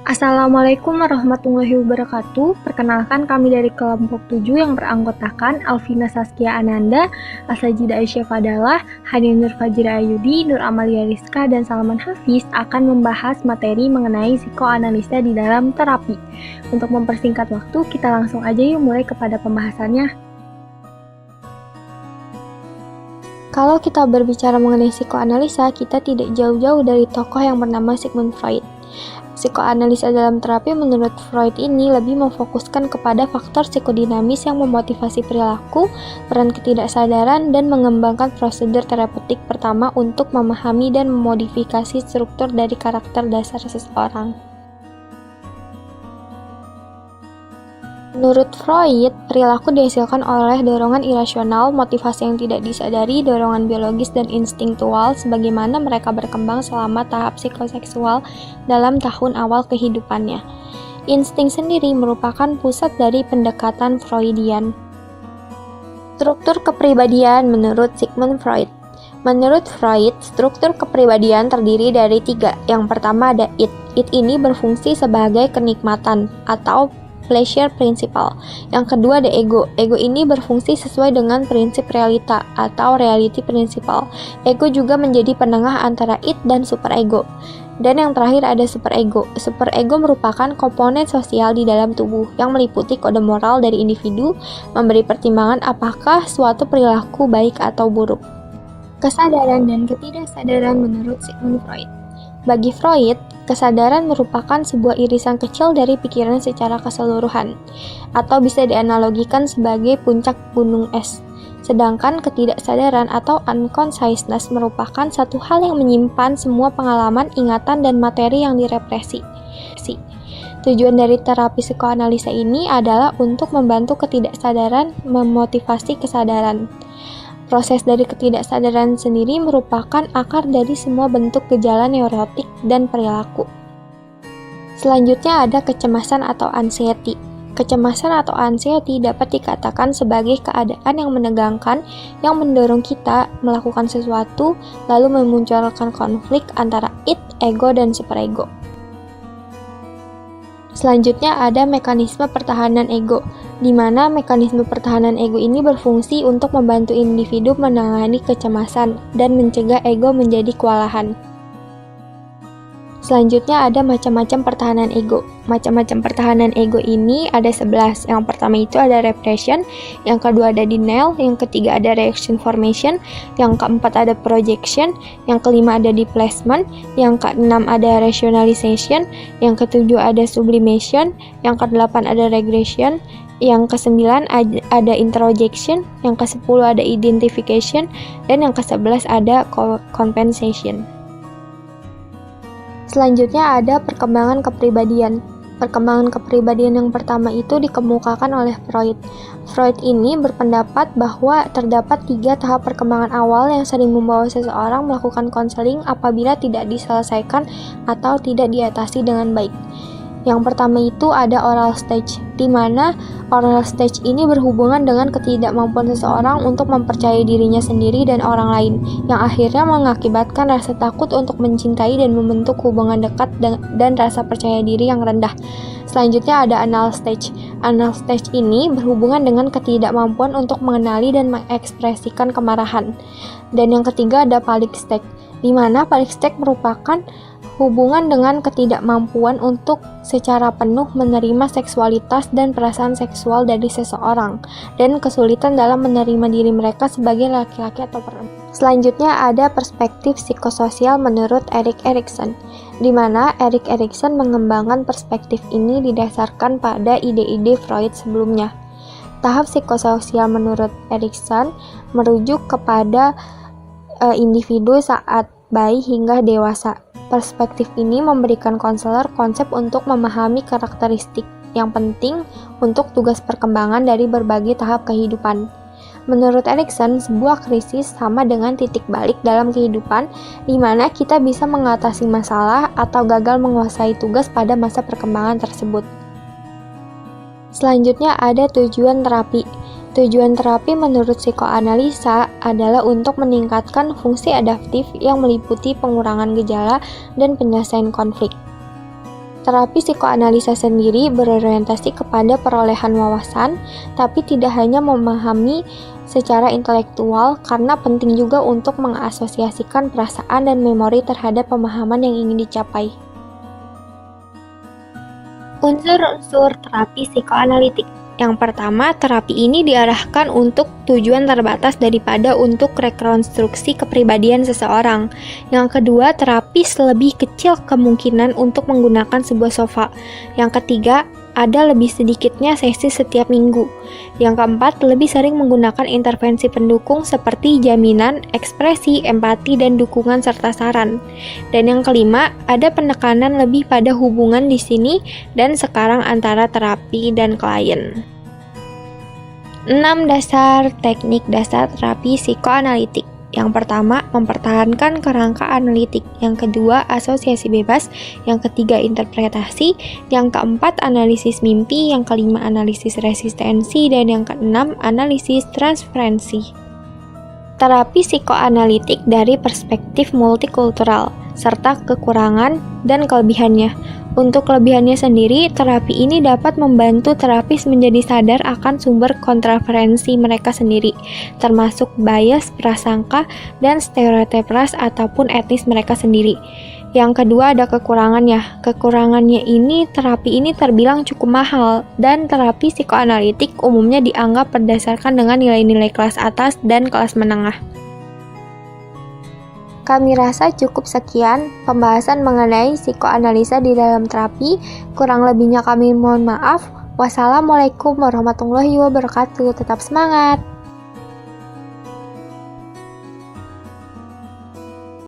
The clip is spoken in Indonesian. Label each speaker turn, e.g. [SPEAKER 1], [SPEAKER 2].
[SPEAKER 1] Assalamualaikum warahmatullahi wabarakatuh. Perkenalkan kami dari kelompok 7 yang beranggotakan Alvina Saskia Ananda, Asajida Aisyah Fadalah, Hani Nur Fajira Ayudi, Nur Amalia Rizka, dan Salman Hafiz akan membahas materi mengenai psikoanalisa di dalam terapi. Untuk mempersingkat waktu, kita langsung aja yuk mulai kepada pembahasannya. Kalau kita berbicara mengenai psikoanalisa, kita tidak jauh-jauh dari tokoh yang bernama Sigmund Freud. Psikoanalisa dalam terapi menurut Freud ini lebih memfokuskan kepada faktor psikodinamis yang memotivasi perilaku, peran ketidaksadaran, dan mengembangkan prosedur terapeutik pertama untuk memahami dan memodifikasi struktur dari karakter dasar seseorang. Menurut Freud, perilaku dihasilkan oleh dorongan irasional, motivasi yang tidak disadari, dorongan biologis dan instingtual sebagaimana mereka berkembang selama tahap psikoseksual dalam tahun awal kehidupannya. Insting sendiri merupakan pusat dari pendekatan Freudian. Struktur kepribadian menurut Sigmund Freud. Menurut Freud, struktur kepribadian terdiri dari 3. Yang pertama ada id. Id ini berfungsi sebagai kenikmatan atau pleasure principle. Yang kedua ada ego. Ego ini berfungsi sesuai dengan prinsip realita atau reality principle. Ego juga menjadi penengah antara id dan superego. Dan yang terakhir ada superego. Superego merupakan komponen sosial di dalam tubuh yang meliputi kode moral dari individu, memberi pertimbangan apakah suatu perilaku baik atau buruk. Kesadaran dan ketidaksadaran menurut Sigmund Freud. Bagi Freud, kesadaran merupakan sebuah irisan kecil dari pikiran secara keseluruhan, atau bisa dianalogikan sebagai puncak gunung es. Sedangkan ketidaksadaran atau unconsciousness merupakan satu hal yang menyimpan semua pengalaman, ingatan, dan materi yang direpresi. Tujuan dari terapi psikoanalisa ini adalah untuk membantu ketidaksadaran memotivasi kesadaran. Proses dari ketidaksadaran sendiri merupakan akar dari semua bentuk gejala neurotik dan perilaku. Selanjutnya ada kecemasan atau anxiety. Kecemasan atau anxiety dapat dikatakan sebagai keadaan yang menegangkan yang mendorong kita melakukan sesuatu lalu memunculkan konflik antara id, ego, dan superego. Selanjutnya ada mekanisme pertahanan ego, di mana mekanisme pertahanan ego ini berfungsi untuk membantu individu menangani kecemasan dan mencegah ego menjadi kewalahan. Selanjutnya ada macam-macam pertahanan ego. Macam-macam pertahanan ego ini ada 11. Yang pertama itu ada repression, yang kedua ada denial, yang ketiga ada reaction formation, yang keempat ada projection, yang kelima ada displacement, yang keenam ada rationalization, yang ketujuh ada sublimation, yang kedelapan ada regression, yang kesembilan ada introjection, yang kesepuluh ada identification, dan yang kesebelas ada compensation. Selanjutnya ada perkembangan kepribadian. Perkembangan kepribadian yang pertama itu dikemukakan oleh Freud. Freud ini berpendapat bahwa terdapat 3 tahap perkembangan awal yang sering membawa seseorang melakukan konseling apabila tidak diselesaikan atau tidak diatasi dengan baik. Yang pertama itu ada oral stage, di mana oral stage ini berhubungan dengan ketidakmampuan seseorang untuk mempercayai dirinya sendiri dan orang lain, yang akhirnya mengakibatkan rasa takut untuk mencintai dan membentuk hubungan dekat dan rasa percaya diri yang rendah. Selanjutnya ada anal stage. Anal stage ini berhubungan dengan ketidakmampuan untuk mengenali dan mengekspresikan kemarahan. Dan yang ketiga ada panic stage, di mana panic stage merupakan hubungan dengan ketidakmampuan untuk secara penuh menerima seksualitas dan perasaan seksual dari seseorang, dan kesulitan dalam menerima diri mereka sebagai laki-laki atau perempuan. Selanjutnya ada perspektif psikososial menurut Erik Erikson, di mana Erik Erikson mengembangkan perspektif ini didasarkan pada ide-ide Freud sebelumnya. Tahap psikososial menurut Erikson merujuk kepada individu saat bayi hingga dewasa. Perspektif ini memberikan konselor konsep untuk memahami karakteristik yang penting untuk tugas perkembangan dari berbagai tahap kehidupan. Menurut Erikson, sebuah krisis sama dengan titik balik dalam kehidupan di mana kita bisa mengatasi masalah atau gagal menguasai tugas pada masa perkembangan tersebut. Selanjutnya ada tujuan terapi. Tujuan terapi menurut psikoanalisa adalah untuk meningkatkan fungsi adaptif yang meliputi pengurangan gejala dan penyelesaian konflik. Terapi psikoanalisa sendiri berorientasi kepada perolehan wawasan, tapi tidak hanya memahami secara intelektual, karena penting juga untuk mengasosiasikan perasaan dan memori terhadap pemahaman yang ingin dicapai. Unsur-unsur terapi psikoanalitik. Yang pertama, terapi ini diarahkan untuk tujuan terbatas daripada untuk rekonstruksi kepribadian seseorang. Yang kedua, terapis lebih kecil kemungkinan untuk menggunakan sebuah sofa. Yang ketiga, ada lebih sedikitnya sesi setiap minggu. Yang keempat, lebih sering menggunakan intervensi pendukung seperti jaminan, ekspresi, empati, dan dukungan serta saran. Dan yang kelima, ada penekanan lebih pada hubungan di sini dan sekarang antara terapi dan klien. 6 dasar teknik dasar terapi psikoanalitik. Yang pertama, mempertahankan kerangka analitik. Yang kedua, asosiasi bebas. Yang ketiga, interpretasi. Yang keempat, analisis mimpi. Yang kelima, analisis resistensi. Dan yang keenam, analisis transferensi. Terapi psikoanalitik dari perspektif multikultural, serta kekurangan dan kelebihannya. Untuk kelebihannya sendiri, terapi ini dapat membantu terapis menjadi sadar akan sumber kontraferensi mereka sendiri, termasuk bias, prasangka, dan stereotip ras ataupun etnis mereka sendiri. Yang kedua, ada kekurangannya. Kekurangannya ini, terapi ini terbilang cukup mahal, dan terapi psikoanalitik umumnya dianggap berdasarkan dengan nilai-nilai kelas atas dan kelas menengah. Kami rasa cukup sekian pembahasan mengenai psikoanalisa di dalam terapi. Kurang lebihnya kami mohon maaf. Wassalamualaikum warahmatullahi wabarakatuh. Tetap semangat!